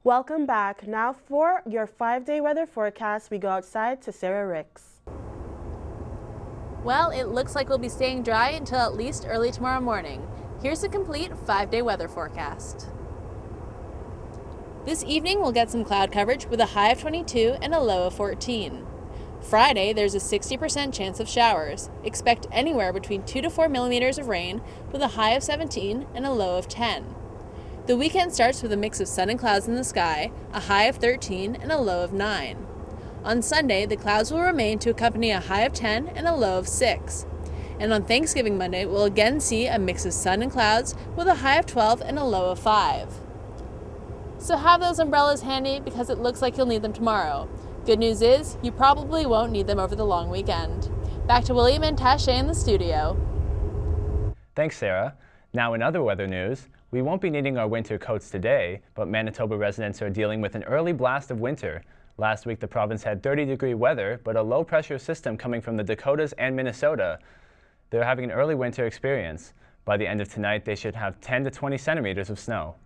Welcome back. Now for your 5-day weather forecast, we go outside to Sarah Ricks. Well, it looks like we'll be staying dry until at least early tomorrow morning. Here's a complete 5-day weather forecast. This evening we'll get some cloud coverage with a high of 22 and a low of 14. Friday, there's a 60% chance of showers. Expect anywhere between 2 to 4 millimeters of rain with a high of 17 and a low of 10. The weekend starts with a mix of sun and clouds in the sky, a high of 13 and a low of 9. On Sunday, the clouds will remain to accompany a high of 10 and a low of 6. And on Thanksgiving Monday, we'll again see a mix of sun and clouds with a high of 12 and a low of 5. So have those umbrellas handy because it looks like you'll need them tomorrow. Good news is, you probably won't need them over the long weekend. Back to William and Taché in the studio. Thanks, Sarah. Now in other weather news, we won't be needing our winter coats today, but Manitoba residents are dealing with an early blast of winter. Last week, the province had 30-degree weather, but a low-pressure system coming from the Dakotas and Minnesota. They're having an early winter experience. By the end of tonight, they should have 10 to 20 centimeters of snow.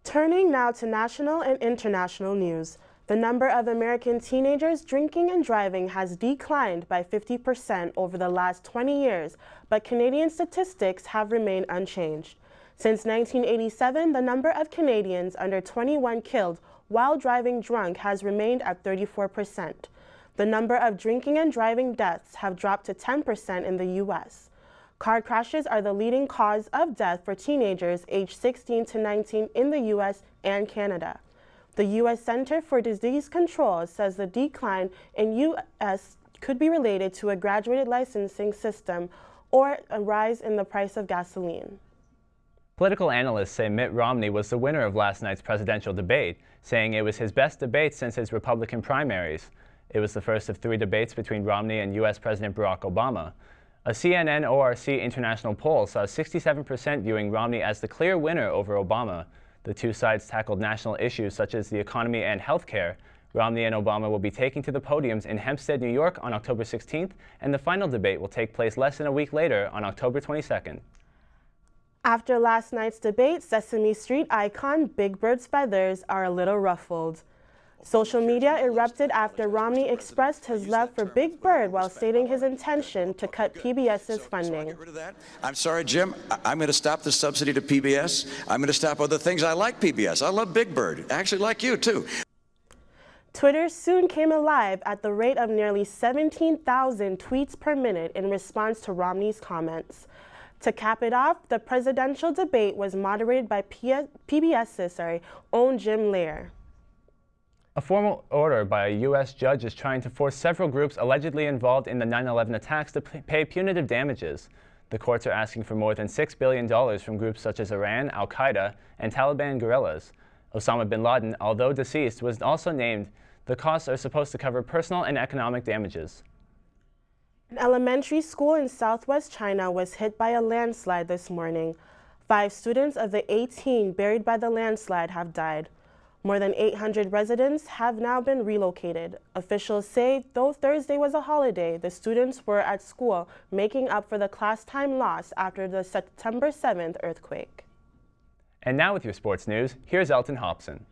Turning now to national and international news. The number of American teenagers drinking and driving has declined by 50% over the last 20 years, but Canadian statistics have remained unchanged. Since 1987, the number of Canadians under 21 killed while driving drunk has remained at 34%. The number of drinking and driving deaths have dropped to 10% in the U.S. Car crashes are the leading cause of death for teenagers aged 16 to 19 in the U.S. and Canada. The U.S. Center for Disease Control says the decline in U.S. could be related to a graduated licensing system or a rise in the price of gasoline. Political analysts say Mitt Romney was the winner of last night's presidential debate, saying it was his best debate since his Republican primaries. It was the first of 3 debates between Romney and U.S. President Barack Obama. A CNN ORC international poll saw 67% viewing Romney as the clear winner over Obama. The two sides tackled national issues such as the economy and health care. Romney and Obama will be taking to the podiums in Hempstead, New York on October 16th, and the final debate will take place less than a week later on October 22nd. After last night's debate, Sesame Street icon Big Bird's feathers are a little ruffled. Social media erupted after Romney expressed his love for Big Bird while stating his intention to cut PBS's funding. I'm sorry, Jim. I'm going to stop the subsidy to PBS. I'm going to stop other things. I like PBS. I love Big Bird. I actually like you, too. Twitter soon came alive at the rate of nearly 17,000 tweets per minute in response to Romney's comments. To cap it off, the presidential debate was moderated by PBS's own Jim Lehrer. A formal order by a U.S. judge is trying to force several groups allegedly involved in the 9/11 attacks to pay punitive damages. The courts are asking for more than $6 billion from groups such as Iran, Al-Qaeda, and Taliban guerrillas. Osama bin Laden, although deceased, was also named. The costs are supposed to cover personal and economic damages. An elementary school in southwest China was hit by a landslide this morning. 5 students of the 18 buried by the landslide have died. More than 800 residents have now been relocated. Officials say though Thursday was a holiday, the students were at school making up for the class time lost after the September 7th earthquake. And now with your sports news, here's Elton Hobson.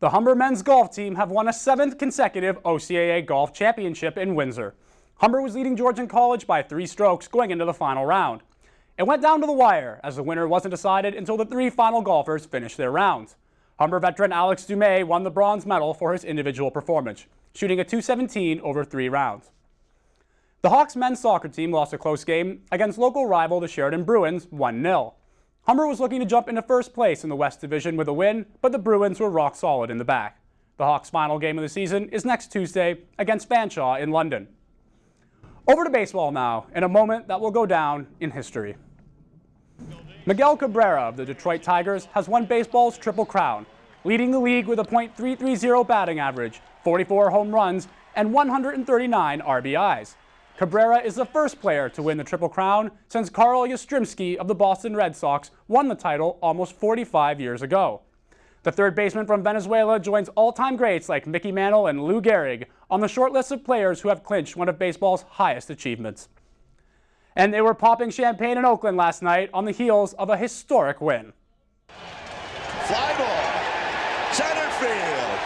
The Humber men's golf team have won a 7th consecutive OCAA golf championship in Windsor. Humber was leading Georgian College by 3 strokes going into the final round. It went down to the wire as the winner wasn't decided until the 3 final golfers finished their rounds. Humber veteran Alex Dumais won the bronze medal for his individual performance, shooting a .217 over 3 rounds. The Hawks men's soccer team lost a close game against local rival the Sheridan Bruins 1-0. Humber was looking to jump into first place in the West Division with a win, but the Bruins were rock solid in the back. The Hawks' final game of the season is next Tuesday against Fanshawe in London. Over to baseball now, in a moment that will go down in history. Miguel Cabrera of the Detroit Tigers has won baseball's Triple Crown, leading the league with a .330 batting average, 44 home runs, and 139 RBIs. Cabrera is the first player to win the Triple Crown since Carl Yastrzemski of the Boston Red Sox won the title almost 45 years ago. The third baseman from Venezuela joins all-time greats like Mickey Mantle and Lou Gehrig on the short list of players who have clinched one of baseball's highest achievements. And they were popping champagne in Oakland last night on the heels of a historic win. Fly ball, center field,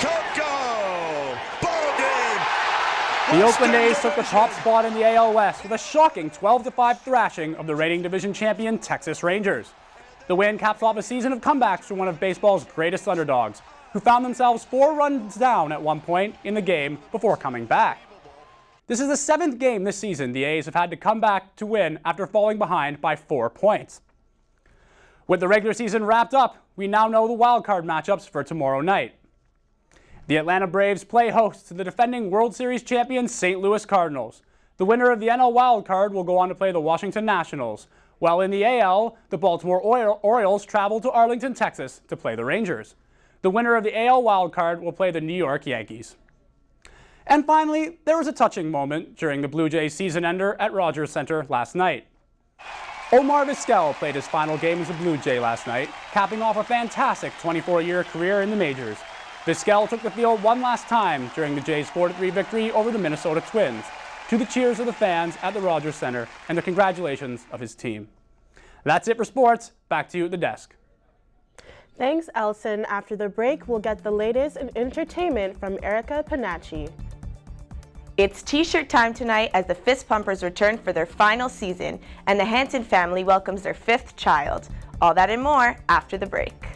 Coco, ball game. The Oakland A's took the top spot in the AL West with a shocking 12-5 thrashing of the reigning division champion Texas Rangers. The win caps off a season of comebacks for one of baseball's greatest underdogs, who found themselves 4 runs down at one point in the game before coming back. This is the 7th game this season the A's have had to come back to win after falling behind by 4 points. With the regular season wrapped up, we now know the wildcard matchups for tomorrow night. The Atlanta Braves play host to the defending World Series champion St. Louis Cardinals. The winner of the NL wildcard will go on to play the Washington Nationals, while in the AL, the Baltimore Orioles travel to Arlington, Texas to play the Rangers. The winner of the AL wildcard will play the New York Yankees. And finally, there was a touching moment during the Blue Jays season ender at Rogers Center last night. Omar Vizquel played his final game as a Blue Jay last night, capping off a fantastic 24-year career in the majors. Vizquel took the field one last time during the Jays' 4-3 victory over the Minnesota Twins, to the cheers of the fans at the Rogers Center and the congratulations of his team. That's it for sports. Back to you at the desk. Thanks, Elson. After the break, we'll get the latest in entertainment from Erica Panacci. It's t-shirt time tonight as the Fist Pumpers return for their final season, and the Hanson family welcomes their 5th child. All that and more after the break.